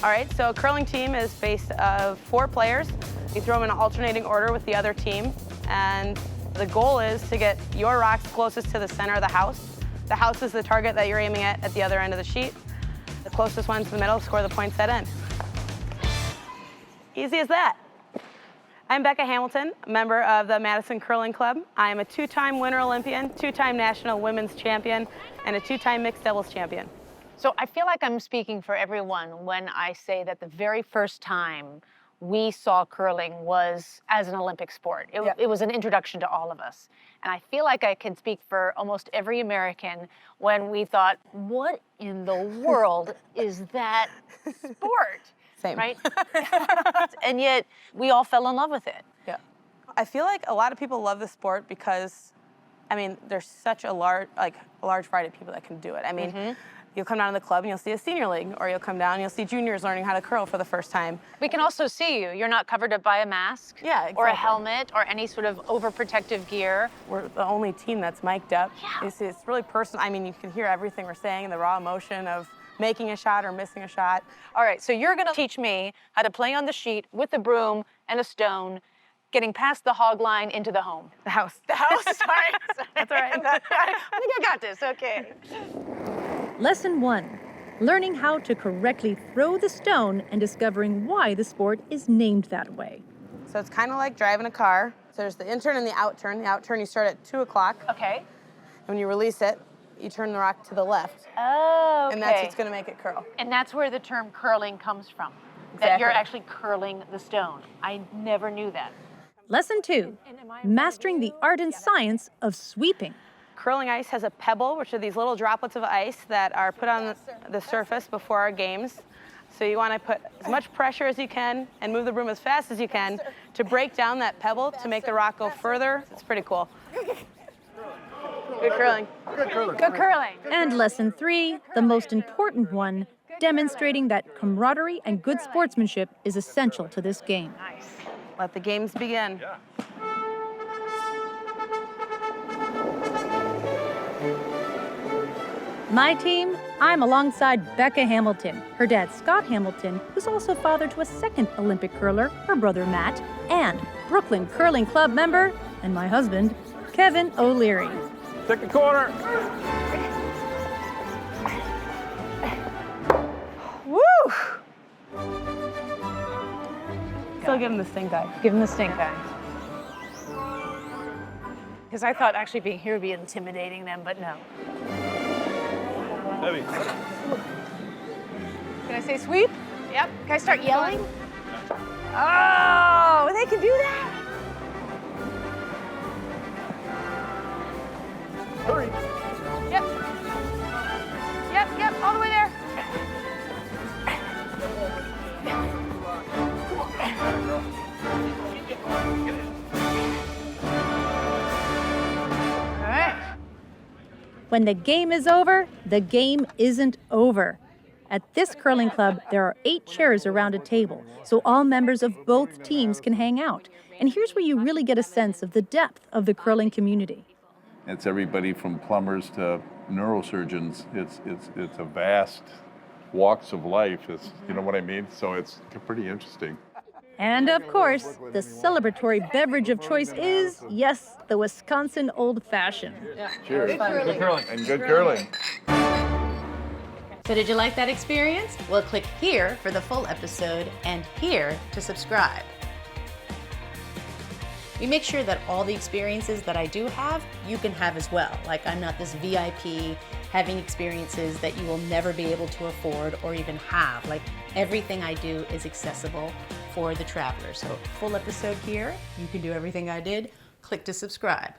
All right, so a curling team is based of 4 players. You throw them in an alternating order with the other team, and the goal is to get your rocks closest to the center of the house. The house is the target that you're aiming at the other end of the sheet. The closest one to the middle, score the points at end. Easy as that. I'm Becca Hamilton, a member of the Madison Curling Club. I am a 2-time Winter Olympian, 2-time National Women's Champion, and a 2-time Mixed Doubles Champion. So I feel like I'm speaking for everyone when I say that the very first time we saw curling was as an Olympic sport. It was an introduction to all of us. And I feel like I can speak for almost every American when we thought, what in the world is that sport? Same. Right? And yet we all fell in love with it. Yeah. I feel like a lot of people love the sport because, I mean, there's such a large variety of people that can do it. I mean, you'll come down to the club and you'll see a senior league, or you'll come down and you'll see juniors learning how to curl for the first time. We can also see you. You're not covered up by a mask, Yeah, exactly. or a helmet, or any sort of overprotective gear. We're the only team that's mic'd up. Yeah. You see, it's really personal. I mean, you can hear everything we're saying, the raw emotion of making a shot or missing a shot. All right, so you're gonna teach me how to play on the sheet with a broom and a stone, getting past the hog line into the home. The house. The house, sorry. That's all right. I think I got this, okay. Lesson 1. Learning how to correctly throw the stone and discovering why the sport is named that way. So it's kind of like driving a car. So there's the in-turn and the out-turn. The out-turn, you start at 2 o'clock. Okay. And when you release it, you turn the rock to the left. Oh, okay. And that's what's going to make it curl. And that's where the term curling comes from. That Exactly. you're actually curling the stone. I never knew that. Lesson 2. Mastering the art and science of sweeping. Curling ice has a pebble, which are these little droplets of ice that are put on the surface before our games. So you want to put as much pressure as you can and move the broom as fast as you can to break down that pebble to make the rock go further. It's pretty cool. Good curling. Good curling. And lesson 3, the most important one, demonstrating that camaraderie and good sportsmanship is essential to this game. Nice. Let the games begin. My team, I'm alongside Becca Hamilton, her dad Scott Hamilton, who's also father to a second Olympic curler, her brother Matt, and Brooklyn Curling Club member, and my husband, Kevin O'Leary. Take the corner. Woo! Still give him the stink eye. Give him the stink eye. Because I thought actually being here would be intimidating them, but no. Heavy. Can I say sweep? Yep. Can I start yelling? Oh, they can do that? Hurry. Yep. Yep, all the way there. All right. When the game is over, the game isn't over. At this curling club, there are 8 chairs around a table, so all members of both teams can hang out. And here's where you really get a sense of the depth of the curling community. It's everybody from plumbers to neurosurgeons. It's a vast walks of life. You know what I mean? So it's pretty interesting. And of course, the celebratory beverage of choice is, yes, the Wisconsin Old Fashioned. Cheers. Good curling. And good curling. So did you like that experience? Well, click here for the full episode and here to subscribe. We make sure that all the experiences that I do have, you can have as well. Like, I'm not this VIP having experiences that you will never be able to afford or even have. Like, everything I do is accessible for the traveler. So full episode here, you can do everything I did. Click to subscribe.